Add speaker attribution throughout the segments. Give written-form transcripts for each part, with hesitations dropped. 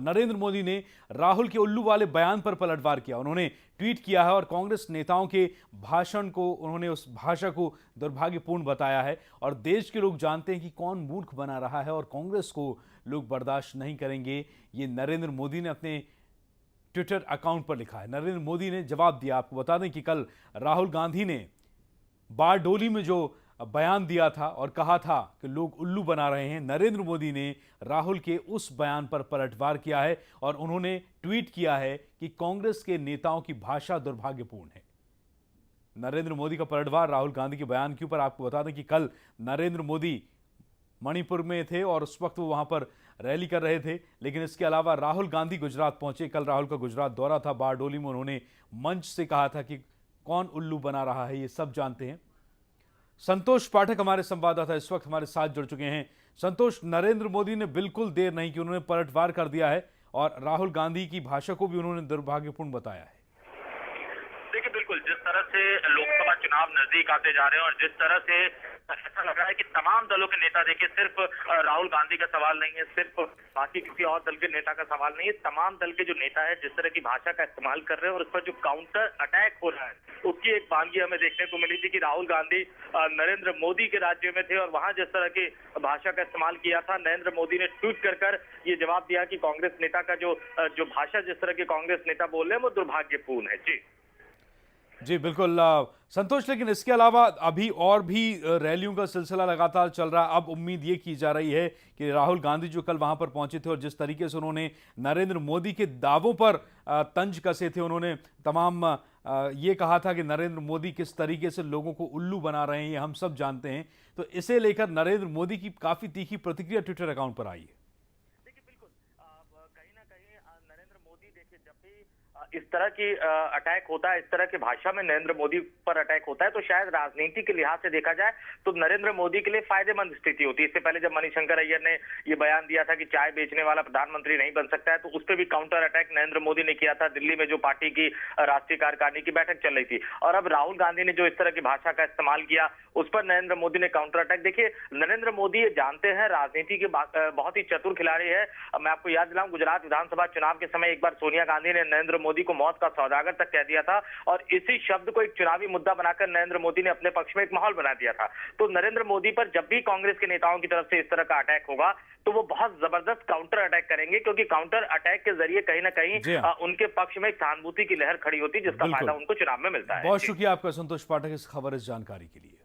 Speaker 1: नरेंद्र मोदी ने राहुल के उल्लू वाले बयान पर पलटवार किया। उन्होंने ट्वीट किया है और कांग्रेस नेताओं के भाषण को उन्होंने उस भाषा को दुर्भाग्यपूर्ण बताया है और देश के लोग जानते हैं कि कौन मूर्ख बना रहा है और कांग्रेस को लोग बर्दाश्त नहीं करेंगे। ये नरेंद्र मोदी ने अपने ट्विटर अकाउंट पर लिखा है। नरेंद्र मोदी ने जवाब दिया। आपको बता दें कि कल राहुल गांधी ने बारडोली में जो बयान दिया था और कहा था कि लोग उल्लू बना रहे हैं, नरेंद्र मोदी ने राहुल के उस बयान पर पलटवार किया है और उन्होंने ट्वीट किया है कि कांग्रेस के नेताओं की भाषा दुर्भाग्यपूर्ण है। नरेंद्र मोदी का पलटवार राहुल गांधी के बयान के ऊपर। आपको बता दें कि कल नरेंद्र मोदी मणिपुर में थे और उस वक्त वो वहां पर रैली कर रहे थे, लेकिन इसके अलावा राहुल गांधी गुजरात पहुंचे। कल राहुल का गुजरात दौरा था। बारडोली में उन्होंने मंच से कहा था कि कौन उल्लू बना रहा है ये सब जानते हैं। संतोष पाठक हमारे संवाददाता इस वक्त हमारे साथ जुड़ चुके हैं। संतोष, नरेंद्र मोदी ने बिल्कुल देर नहीं की, उन्होंने पलटवार कर दिया है और राहुल गांधी की भाषा को भी उन्होंने दुर्भाग्यपूर्ण बताया है।
Speaker 2: देखिए, बिल्कुल जिस तरह से लोकसभा चुनाव नजदीक आते जा रहे हैं और जिस तरह से ऐसा लग रहा है कि तमाम दलों के नेता, देखिए सिर्फ राहुल गांधी का सवाल नहीं है, सिर्फ बाकी किसी और दल के नेता का सवाल नहीं है, तमाम दल के जो नेता है जिस तरह की भाषा का इस्तेमाल कर रहे हैं और उस पर जो काउंटर अटैक हो रहा है, उसकी एक वानगी हमें देखने को मिली थी कि राहुल गांधी नरेंद्र मोदी के राज्य में थे और वहां जिस तरह की भाषा का इस्तेमाल किया था, नरेंद्र मोदी ने ट्वीट कर ये जवाब दिया कि कांग्रेस नेता का जो भाषा जिस तरह के कांग्रेस नेता बोल रहे हैं वो दुर्भाग्यपूर्ण है।
Speaker 1: जी बिल्कुल संतोष, लेकिन इसके अलावा अभी और भी रैलियों का सिलसिला लगातार चल रहा है। अब उम्मीद ये की जा रही है कि राहुल गांधी जो कल वहां पर पहुंचे थे और जिस तरीके से उन्होंने नरेंद्र मोदी के दावों पर तंज कसे थे, उन्होंने तमाम ये कहा था कि नरेंद्र मोदी किस तरीके से लोगों को उल्लू बना रहे हैं ये हम सब जानते हैं, तो इसे लेकर नरेंद्र मोदी की काफी तीखी प्रतिक्रिया ट्विटर अकाउंट पर आई है।
Speaker 2: इस तरह की अटैक होता है, इस तरह की भाषा में नरेंद्र मोदी पर अटैक होता है तो शायद राजनीति के लिहाज से देखा जाए तो नरेंद्र मोदी के लिए फायदेमंद स्थिति होती है। इससे पहले जब मणिशंकर अय्यर ने ये बयान दिया था कि चाय बेचने वाला प्रधानमंत्री नहीं बन सकता है, तो उस पर भी काउंटर अटैक नरेंद्र मोदी ने किया था दिल्ली में जो पार्टी की राष्ट्रीय कार्यकारिणी की बैठक चल रही थी। और अब राहुल गांधी ने जो इस तरह की भाषा का इस्तेमाल किया उस पर नरेंद्र मोदी ने काउंटर अटैक। देखिए, नरेंद्र मोदी जानते हैं राजनीति के बहुत ही चतुर खिलाड़ी है। मैं आपको याद दिलाऊं, गुजरात विधानसभा चुनाव के समय एक बार सोनिया गांधी ने नरेंद्र मोदी को मौत का सौदागर तक कह दिया था और इसी शब्द को एक चुनावी मुद्दा बनाकर नरेंद्र मोदी ने अपने पक्ष में एक माहौल बना दिया था। तो नरेंद्र मोदी पर जब भी कांग्रेस के नेताओं की तरफ से इस तरह का अटैक होगा तो वो बहुत जबरदस्त काउंटर अटैक करेंगे, क्योंकि काउंटर अटैक के जरिए कहीं ना कहीं उनके पक्ष में एक सहानुभूति की लहर खड़ी होती है जिसका फायदा उनको चुनाव में मिलता है।
Speaker 1: बहुत शुक्रिया आपका संतोष पाठक इस खबर, इस जानकारी के लिए।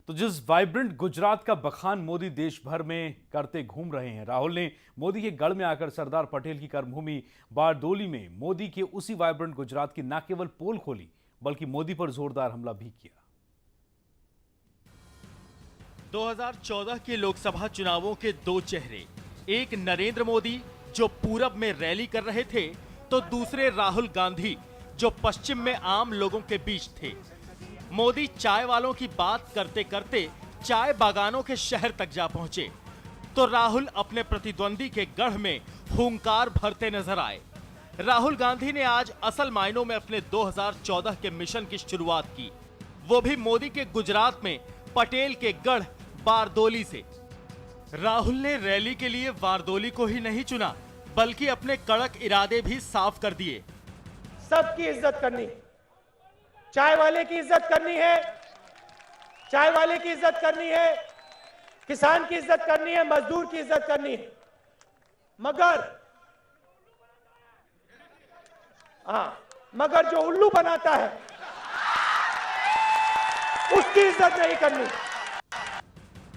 Speaker 1: तो जिस वाइब्रेंट गुजरात का बखान मोदी देश भर में करते घूम रहे हैं, राहुल ने मोदी के गढ़ में आकर सरदार पटेल की कर्मभूमि बारडोली में मोदी के उसी वाइब्रेंट गुजरात की न केवल पोल खोली बल्कि मोदी पर जोरदार हमला भी किया।
Speaker 3: 2014 के लोकसभा चुनावों के दो चेहरे, एक नरेंद्र मोदी जो पूरब में रैली कर रहे थे तो दूसरे राहुल गांधी जो पश्चिम में आम लोगों के बीच थे। मोदी चाय वालों की बात करते करते चाय बागानों के शहर तक जा पहुंचे तो राहुल अपने प्रतिद्वंदी के गढ़ में हुंकार भरते नजर आए। राहुल गांधी ने आज असल मायनों में अपने 2014 के मिशन की शुरुआत की, वो भी मोदी के गुजरात में पटेल के गढ़ बारडोली से। राहुल ने रैली के लिए बारडोली को ही नहीं चुना बल्कि अपने कड़क इरादे भी साफ कर दिए।
Speaker 4: सबकी इज्जत करनी, चाय वाले की इज्जत करनी है, चाय वाले की इज्जत करनी है, किसान की इज्जत करनी है, मजदूर की इज्जत करनी है, मगर जो उल्लू बनाता है उसकी इज्जत नहीं करनी।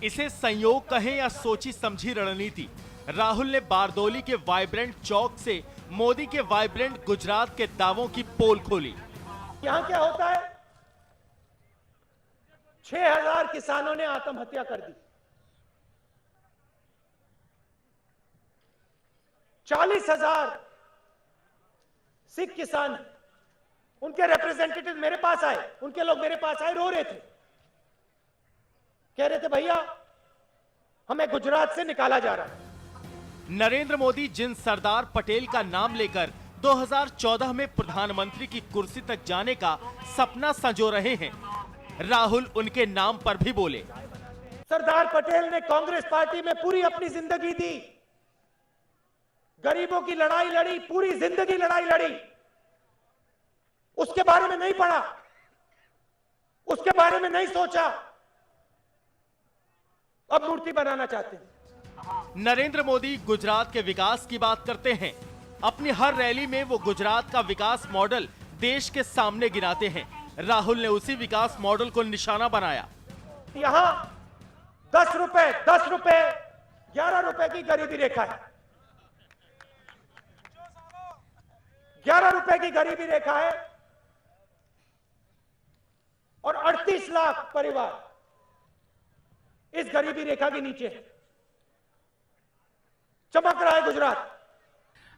Speaker 3: इसे संयोग कहें या सोची समझी रणनीति, राहुल ने बारडोली के वाइब्रेंट चौक से मोदी के वाइब्रेंट गुजरात के दावों की पोल खोली।
Speaker 4: यहां क्या होता है, 6000 किसानों ने आत्महत्या कर दी, 40,000 सिख किसान, उनके रिप्रेजेंटेटिव मेरे पास आए, उनके लोग मेरे पास आए, रो रहे थे, कह रहे थे भैया हमें गुजरात से निकाला जा रहा है।
Speaker 3: नरेंद्र मोदी जिन सरदार पटेल का नाम लेकर 2014 में प्रधानमंत्री की कुर्सी तक जाने का सपना संजो रहे हैं, राहुल उनके नाम पर भी बोले।
Speaker 4: सरदार पटेल ने कांग्रेस पार्टी में पूरी अपनी जिंदगी दी, गरीबों की लड़ाई लड़ी, पूरी जिंदगी लड़ाई लड़ी, उसके बारे में नहीं पढ़ा, उसके बारे में नहीं सोचा, अब मूर्ति बनाना चाहते हैं।
Speaker 3: नरेंद्र मोदी गुजरात के विकास की बात करते हैं। अपनी हर रैली में वो गुजरात का विकास मॉडल देश के सामने गिनाते हैं। राहुल ने उसी विकास मॉडल को निशाना बनाया।
Speaker 4: यहां 10 रुपए 11 रुपए की गरीबी रेखा है, 11 रुपए की गरीबी रेखा है और 38 लाख परिवार इस गरीबी रेखा के नीचे है। चमक रहा है गुजरात।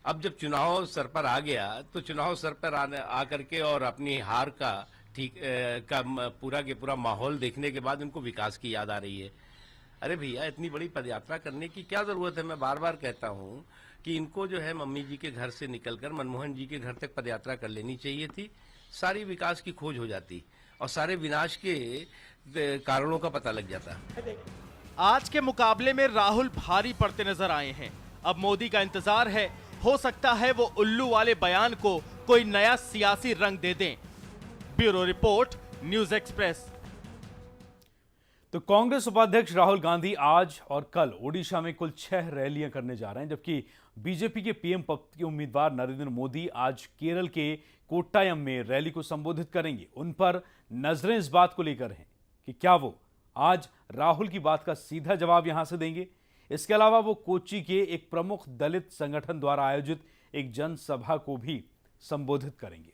Speaker 5: अब जब चुनाव सर पर आ गया तो चुनाव सर पर आकर के और अपनी हार का पूरा के पूरा माहौल देखने के बाद उनको विकास की याद आ रही है। अरे भैया, इतनी बड़ी पदयात्रा करने की क्या जरूरत है? मैं बार बार कहता हूं कि इनको जो है मम्मी जी के घर से निकलकर मनमोहन जी के घर तक पदयात्रा कर लेनी चाहिए थी। सारी विकास की खोज हो जाती और सारे विनाश के कारणों का पता लग जाता।
Speaker 3: आज के मुकाबले में राहुल भारी पड़ते नजर आए हैं। अब मोदी का इंतजार है, हो सकता है वो उल्लू वाले बयान को कोई नया सियासी रंग दे दें। Bureau report, news express.
Speaker 1: तो कांग्रेस उपाध्यक्ष राहुल गांधी आज और कल ओडिशा में कुल 6 रैलियां करने जा रहे हैं, जबकि बीजेपी के पीएम पद के उम्मीदवार नरेंद्र मोदी आज केरल के कोट्टायम में रैली को संबोधित करेंगे। उन पर नजरें इस बात को लेकर हैं कि क्या वो आज राहुल की बात का सीधा जवाब यहां से देंगे। इसके अलावा वो कोच्चि के एक प्रमुख दलित संगठन द्वारा आयोजित एक जनसभा को भी संबोधित करेंगे।